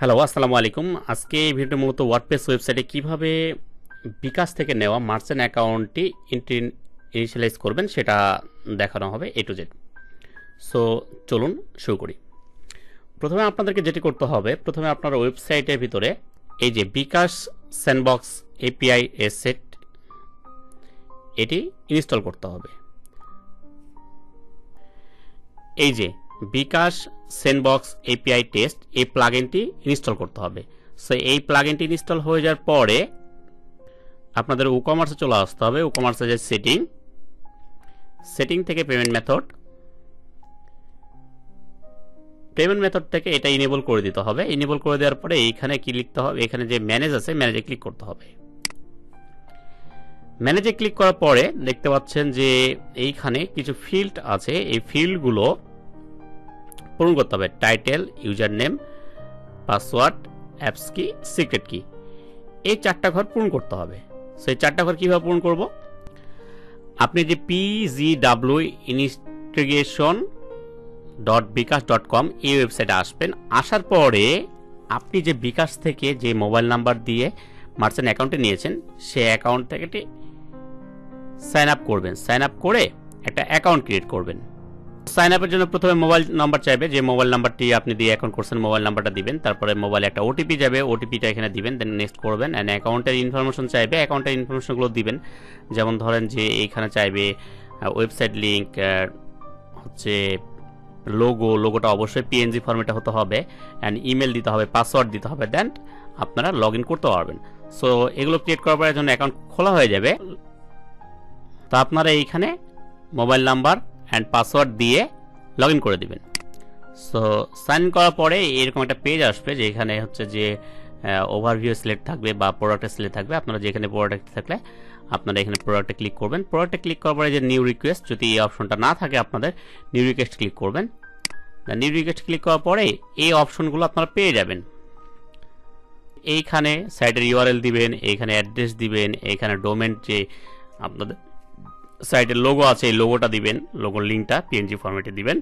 Hello, আসসালামু আলাইকুম। আজকে এই ভিডিওটা মূলত ওয়ার্ডপ্রেস ওয়েবসাইটে কিভাবে বিকাশ থেকে নেওয়া মার্চেন্ট অ্যাকাউন্টটি ইনিশিয়ালাইজ করবেন সেটা দেখানো হবে এ টু জেড। সো চলুন শুরু করি। প্রথমে আপনাদেরকে যেটি করতে হবে, প্রথমে আপনার ওয়েবসাইটের ভিতরে এই যে বিকাশ স্যান্ডবক্স এপিআই সেট এটি ইনস্টল করতে হবে। এই যে বিকাশ স্যান্ডবক্স এপিআই টেস্ট এই প্লাগইনটি ইনস্টল করতে হবে। সো এই প্লাগইনটি ইনস্টল হয়ে যাওয়ার পরে আপনাদের ই-কমার্সে চলে আসতে হবে। ই-কমার্সে যে সেটিং থেকে পেমেন্ট মেথড থেকে এটা ইনেবল করে দিতে হবে। ইনেবল করে দেওয়ার পরে এইখানে কি লিখতে হবে, এখানে যে ম্যানেজ আছে ম্যানেজে ক্লিক করতে হবে। ম্যানেজে ক্লিক করার পরে দেখতে পাচ্ছেন যে এইখানে কিছু ফিল্ড আছে, এই ফিল্ডগুলো পূরণ করতে হবে। Title, user name, password, apps কি, সিক্রেট কি, এই চারটা ঘর পূরণ করতে হবে। সেই চারটা ঘর কিভাবে পূরণ করব, আপনি যে pgw investigation.bikash.com এই ওয়েবসাইটে আসবেন। আসার পরে আপনি যে বিকাশ থেকে যে মোবাইল নাম্বার দিয়ে মার্চেন্ট অ্যাকাউন্টে নিয়েছেন সেই অ্যাকাউন্ট থেকে সাইন আপ করবেন। সাইন আপ করে একটা অ্যাকাউন্ট ক্রিয়েট করবেন। সাইন আপের জন্য প্রথমে মোবাইল নাম্বার চাইবে, যে মোবাইল নাম্বারটি আপনি দিয়ে অ্যাকাউন্ট করছেন মোবাইল নাম্বারটা দিবেন। তারপরে মোবাইলে একটা ওটিপি যাবে, ওটিপিটা এখানে দিবেন, দেন নেক্সট করবেন। অ্যান্ড অ্যাকাউন্টের ইনফরমেশন চাইবে, অ্যাকাউন্টের ইনফরমেশনগুলো দিবেন। যেমন ধরেন যে এইখানে চাইবে ওয়েবসাইট লিঙ্ক, হচ্ছে লোগোটা অবশ্যই পিএনজি ফরম্যাটে হতে হবে, অ্যান্ড ইমেল দিতে হবে, পাসওয়ার্ড দিতে হবে, দেন আপনারা লগ ইন করতে পারবেন। সো এগুলো ক্রিয়েট করার পরে যখন অ্যাকাউন্ট খোলা হয়ে যাবে, তো আপনারা এইখানে মোবাইল নাম্বার অ্যান্ড পাসওয়ার্ড দিয়ে লগ ইন করে দিবেন। সো সাইন ইন করার পরে এরকম একটা পেজ আসবে, যে এখানে হচ্ছে যে ওভারভিউ সিলেক্ট থাকবে বা প্রোডাক্টে সিলেক্ট থাকবে। আপনারা যেখানে প্রোডাক্ট থাকলে আপনারা এখানে প্রোডাক্টে ক্লিক করবেন। প্রোডাক্টে ক্লিক করার পরে যে নিউ রিকোয়েস্ট, যদি এই অপশনটা না থাকে আপনাদের নিউ রিকোয়েস্ট ক্লিক করবেন। নিউ রিকোয়েস্ট ক্লিক করার পরে এই অপশনগুলো আপনারা পেয়ে যাবেন। এইখানে সাইটের ইউআরএল দিবেন, এইখানে অ্যাড্রেস দিবেন, এইখানে ডোমেন যে আপনাদের সাইটের লোগো আছে এই লোগোটা দিবেন, লোগোর লিঙ্কটা পিএনজি ফরম্যাটে দিবেন।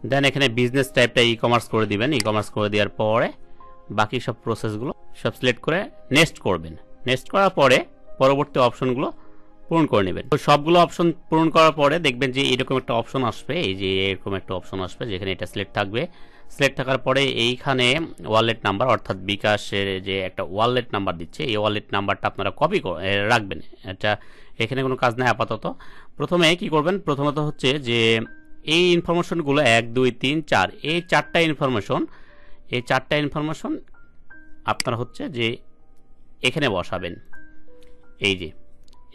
দেন এখানে বিজনেস টাইপটা ই-কমার্স করে দিবেন। ই-কমার্স করে দেওয়ার পরে বাকি সব প্রসেসগুলো সব সিলেক্ট করে নেক্সট করবেন। নেক্সট করার পরে পরবর্তী অপশনগুলো পূরণ করে নেবেন। তো সবগুলো অপশন পূরণ করার পরে দেখবেন যে এরকম একটা অপশন আসবে, এই যে এরকম একটা অপশন আসবে যেখানে এটা সিলেক্ট থাকবে। সিলেক্ট থাকার পরে এইখানে ওয়ালেট নাম্বার, অর্থাৎ বিকাশের যে একটা ওয়ালেট নাম্বার দিচ্ছে, এই ওয়ালেট নাম্বারটা আপনারা কপি রাখবেন। এটা এখানে কোনো কাজ নাই আপাতত। প্রথমে কি করবেন, প্রথমত হচ্ছে যে এই ইনফরমেশনগুলো 1 2 3 4 এই চারটা ইনফরমেশন আপনারা হচ্ছে যে এখানে বসাবেন। এই যে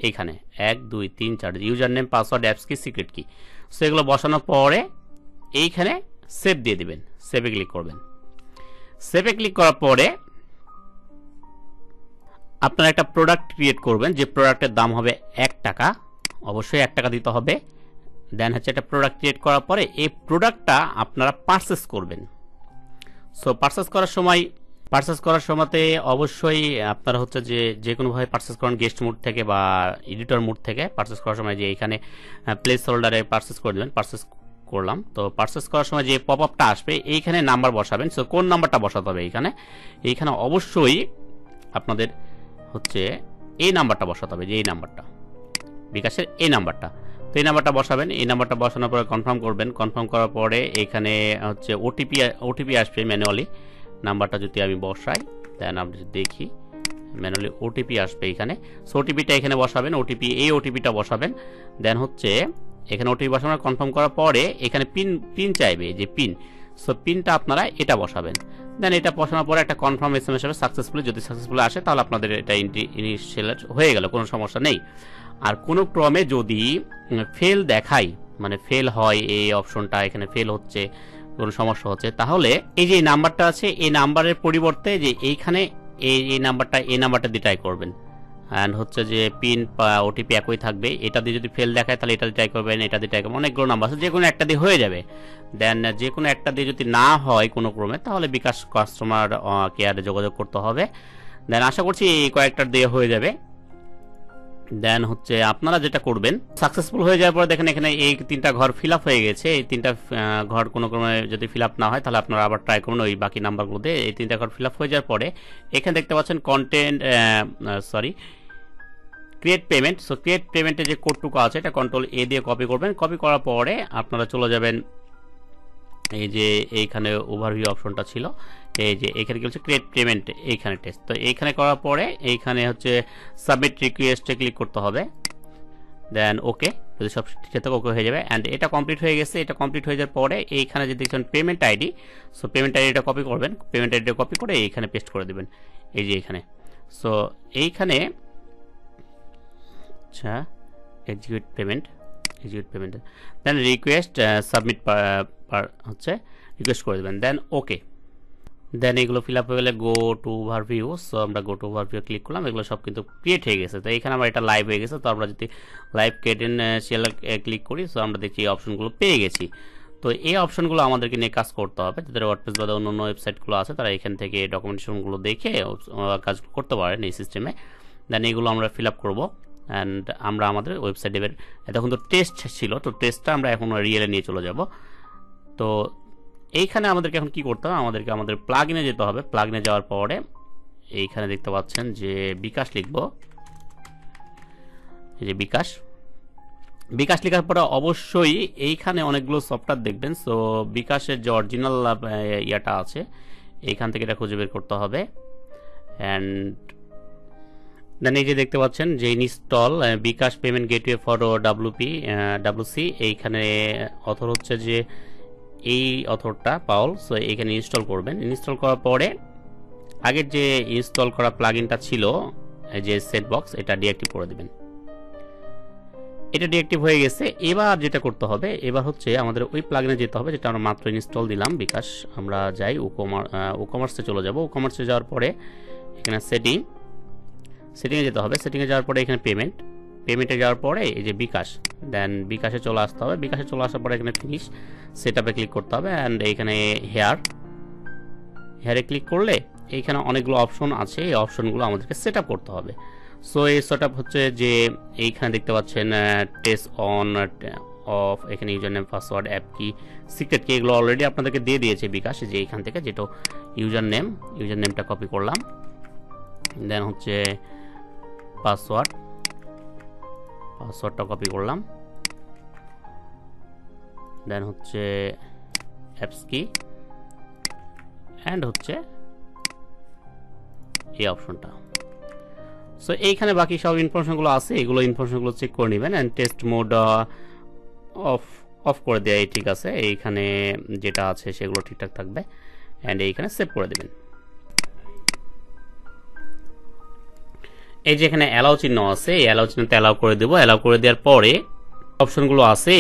এইখানে 1 2 3 4 ইউজার নেম, পাসওয়ার্ড, অ্যাপস কি, সিক্রেট কি, সেগুলো বসানোর পরে এইখানে সেভ দিয়ে দিবেন। সেভে ক্লিক করবেন। সেভে ক্লিক করার পরে আপনারা একটা প্রোডাক্ট ক্রিয়েট করবেন, যে প্রোডাক্টের দাম হবে 1 টাকা, অবশ্যই 1 টাকা দিতে হবে। দেন হচ্ছে একটা প্রোডাক্ট ক্রিয়েট করার পরে এই প্রোডাক্টটা আপনারা পারচেস করবেন। সো পারচেস করার সময়তে অবশ্যই আপনারা হচ্ছে যে কোনোভাবে পারচেস করেন, গেস্ট মোড থেকে বা এডিটর মোড থেকে পারচেস করার সময় যে এইখানে প্লেস হোল্ডারে পারচেস করে দেবেন। পারচেস করলাম, তো পারচেস করার সময় যে পপ আপটা আসবে এইখানে নাম্বার বসাবেন। সো কোন নাম্বারটা বসাতে হবে, এইখানে অবশ্যই আপনাদের হচ্ছে এই নাম্বারটা বসাতে হবে, যে এই নাম্বারটা বিকাশের এই নাম্বারটা। তো এই নাম্বারটা বসাবেন। এই নাম্বারটা বসানোর পরে কনফার্ম করবেন। কনফার্ম করার পরে এখানে হচ্ছে ওটিপি আসবে ম্যানুয়ালি। নাম্বারটা যদি আমি বসাই, দেন আমি দেখি ম্যানুয়ালি ওটিপি আসবে এখানে। সো ওটিপিটা এখানে বসাবেন, এই ওটিপিটা বসাবেন। দেন হচ্ছে এখানে ওটিপি বসানো কনফার্ম করার পরে এখানে পিন চাইবে, যে পিন। সো পিনটা আপনারা এটা বসাবেন। দেন এটা বসানোর পরে একটা কনফার্ম এসএমএস হবে সাকসেসফুলি। যদি সাকসেসফুলি আসে তাহলে আপনাদের এটা ইনিশিয়াল হয়ে গেল, কোনো সমস্যা নেই। আর কোনো ক্রমে যদি ফেল দেখায়, মানে ফেল হয়, এই অপশনটা এখানে ফেল হচ্ছে, কোনো সমস্যা হচ্ছে, তাহলে এই যে নাম্বারটা আছে এই নাম্বারের পরিবর্তে যে এইখানে এই নাম্বারটা দিয়ে ট্রাই করবেন। অ্যান্ড হচ্ছে যে পিন ওটিপি একই থাকবে। এটা দিয়ে যদি ফেল দেখায় তাহলে এটা দিয়ে ট্রাই করবেন, এটা দিয়ে ট্রাই করবেন। অনেকগুলো নাম্বার আছে, যে কোনো একটা দিয়ে হয়ে যাবে। দেন যে কোনো একটা দিয়ে যদি না হয় কোনো ক্রমে, তাহলে বিকাশ কাস্টমার কেয়ারে যোগাযোগ করতে হবে। দেন আশা করছি এই কয়েকটার দিয়ে হয়ে যাবে। দেন হচ্ছে আপনারা যেটা করবেন, সাকসেসফুল হয়ে যাওয়ার পরে দেখেন এখানে এই 3টা ঘর ফিল আপ হয়ে গেছে। এই 3টা ঘর কোনো ক্রমে যদি ফিল আপ না হয় তাহলে আপনারা আবার ট্রাই করুন ওই বাকি নাম্বারগুলো দিয়ে। এই 3টা ঘর ফিল আপ হয়ে যাওয়ার পরে এখানে দেখতে পাচ্ছেন ক্রিয়েট পেমেন্ট। সো ক্রিয়েট পেমেন্টের যে কোডটুকু আছে এটা কন্ট্রোল এ দিয়ে কপি করবেন। কপি করার পরে আপনারা চলে যাবেন এই যে এইখানে ওভারভিউ অপশনটা ছিল, এই যে এখানে কি হচ্ছে ক্রিয়েট পেমেন্ট, এইখানে টেস্ট। তো এইখানে করার পরে এইখানে হচ্ছে সাবমিট রিকোয়েস্টে ক্লিক করতে হবে, দেন ওকে। যদি সব ঠিক থাকে ওকে হয়ে যাবে। অ্যান্ড এটা কমপ্লিট হয়ে গেছে। এটা কমপ্লিট হয়ে যাওয়ার পরে এইখানে যে দেখছেন পেমেন্ট আইডি, সো পেমেন্ট আইডিটা কপি করবেন। পেমেন্ট আইডিটা কপি করে এইখানে পেস্ট করে দেবেন, এই যে এইখানে। সো এইখানে আচ্ছা এক্সিকিউট পেমেন্ট দেন রিকোয়েস্ট সাবমিট হচ্ছে রিকোয়েস্ট করে দেবেন, দেন ওকে। দেন এগুলো ফিল আপ হয়ে গেলে গো টু ওভারভিউ। সো আমরা গো টু ওভারভিউ ক্লিক করলাম, এগুলো সব কিন্তু ক্রিয়েট হয়ে গেছে। তো এখানে আমরা এটা লাইভ হয়ে গেছে। তো আমরা যদি লাইভ ক্রেডেনশিয়াল ক্লিক করি, সো আমরা দেখছি এই অপশনগুলো পেয়ে গেছি। তো এই অপশনগুলো আমাদেরকে নিয়ে কাজ করতে হবে। যাদের ওয়ার্ডপ্রেস বা অন্য ওয়েবসাইটগুলো আছে তারা এখান থেকে ডকুমেন্টেশনগুলো দেখে কাজ করতে পারেন এই সিস্টেমে। দেন এগুলো আমরা ফিল আপ করবো অ্যান্ড আমরা আমাদের ওয়েবসাইটের এখন তো টেস্ট ছিল, তো টেস্টটা আমরা এখন রিয়েলে নিয়ে চলে যাব। তো এইখানে আমাদেরকে এখন কি করতে হবে, আমাদেরকে আমাদের প্লাগইনে যেতে হবে। প্লাগইনে যাওয়ার পরে এইখানে দেখতে পাচ্ছেন যে বিকাশ লিখব, এই যে বিকাশ লেখার পরে অবশ্যই এইখানে অনেকগুলো সফটওয়্যার দেখবেন। সো বিকাশের যে অরিজিনাল ইয়াটা আছে এইখান থেকে এটা খুঁজে বের করতে হবে। অ্যান্ড দেন এই যে দেখতে পাচ্ছেন যে install bKash payment gateway for WC, এইখানে অথর হচ্ছে যে এই অথরটা পাউল। সো এইখানে ইনস্টল করবেন। ইনস্টল করার পরে আগের যে ইনস্টল করা প্লাগইনটা ছিল যে সেটবক্স, এটা ডিঅ্যাক্টিভ করে দেবেন। এটা ডিঅ্যাক্টিভ হয়ে গেছে। এবার যেটা করতে হবে, এবার হচ্ছে আমাদের ওই প্লাগইনে যেতে হবে যেটা আমরা মাত্র ইনস্টল দিলাম বিকাশ। আমরা যাই ওকমার্সে চলে যাব। ওকমার্সে যাওয়ার পরে এখানে সেটিংয়ে যেতে হবে। সেটিংয়ে যাওয়ার পরে এখানে পেমেন্টে যাওয়ার পরে এই যে বিকাশ, দেন বিকাশে চলে আসতে হবে। বিকাশে চলে আসার পরে এখানে ফিনিশ সেটআপে ক্লিক করতে হবে। অ্যান্ড এইখানে হেয়ারে ক্লিক করলে এইখানে অনেকগুলো অপশন আছে, এই অপশনগুলো আমাদেরকে সেট আপ করতে হবে। সো এই সেট আপ হচ্ছে যে এইখানে দেখতে পাচ্ছেন টেস্ট অন অফ, এখানে ইউজার নেম, পাসওয়ার্ড, অ্যাপ কি, সিক্রেট কি, এগুলো অলরেডি আপনাদেরকে দিয়ে দিয়েছে বিকাশ। যে এইখান থেকে যেটা ইউজার নেমটা কপি করলাম, দেন হচ্ছে পাসওয়ার্ডটা কপি করলাম, দেন হচ্ছে অ্যাপস কি, অ্যান্ড হচ্ছে এই অপশনটা। সো এইখানে বাকি সব ইনফরমেশনগুলো আছে, এগুলো ইনফরমেশনগুলো চেক করে নেবেন। অ্যান্ড টেস্ট মোড অফ করে দেয়, ঠিক আছে। এইখানে যেটা আছে সেগুলো ঠিকঠাক থাকবে। অ্যান্ড এইখানে সেভ করে দেবেন। এই যে এখানে অ্যালাউ চিহ্ন আছে, এই অ্যালাউ চিহ্নতে অ্যালাউ করে দেবো। অ্যালাউ করে দেওয়ার পরে অপশনগুলো আছে,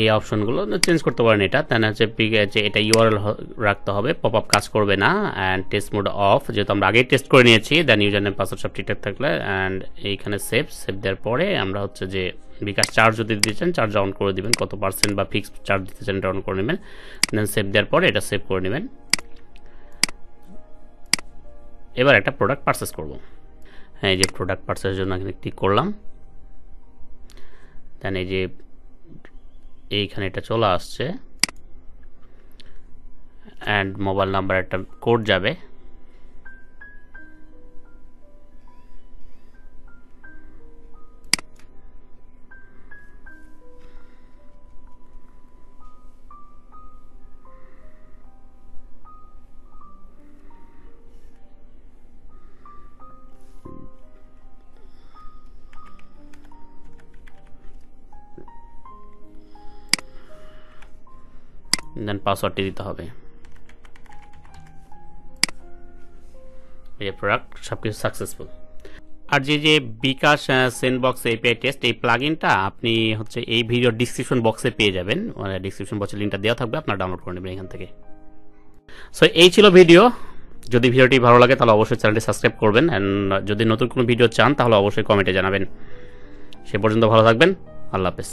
এই অপশনগুলো চেঞ্জ করতে পারেন। এটা তাই না হচ্ছে এটা ইউআরএল রাখতে হবে, পপ আপ কাজ করবে না। অ্যান্ড টেস্ট মোড অফ, যেহেতু আমরা আগেই টেস্ট করে নিয়েছি। দেন ইউজার নেম, পাসওয়ার্ড সব ঠিকঠাক থাকলে অ্যান্ড এইখানে সেভ দেওয়ার পরে আমরা হচ্ছে যে বিকাশ চার্জ যদি দিতে চান চার্জ অন করে দিবেন, কত পার্সেন্ট বা ফিক্সড চার্জ দিতে চান এটা অন করে নেবেন। দেন সেভ দেওয়ার পরে এটা সেভ করে নেবেন। এবার একটা প্রোডাক্ট পারচেস করব। হ্যাঁ, এই যে প্রোডাক্ট পারচেসের জন্য এখানে ক্লিক করলাম। দেন এই যে এইখানে এটা চলে আসছে অ্যান্ড মোবাইল নাম্বার একটা কোড যাবে। দেন পাসওয়ার্ডটি দিতে হবে। এই প্রোডাক্ট সবকিছু সাকসেসফুল। আর যে বিকাশ সেন্ডবক্স এপিআই টেস্ট, এই প্লাগইনটা আপনি হচ্ছে এই ভিডিও ডিসক্রিপশন বক্সে পেয়ে যাবেন। মানে ডিসক্রিপশন বক্সে লিঙ্কটা দেওয়া থাকবে, আপনারা ডাউনলোড করে নেবেন এখান থেকে। সো এই ছিল ভিডিও। যদি ভিডিওটি ভালো লাগে তাহলে অবশ্যই চ্যানেলটি সাবস্ক্রাইব করবেন। অ্যান্ড যদি নতুন কোনো ভিডিও চান তাহলে অবশ্যই কমেন্টে জানাবেন। সে পর্যন্ত ভালো থাকবেন। আল্লাহ হাফেজ।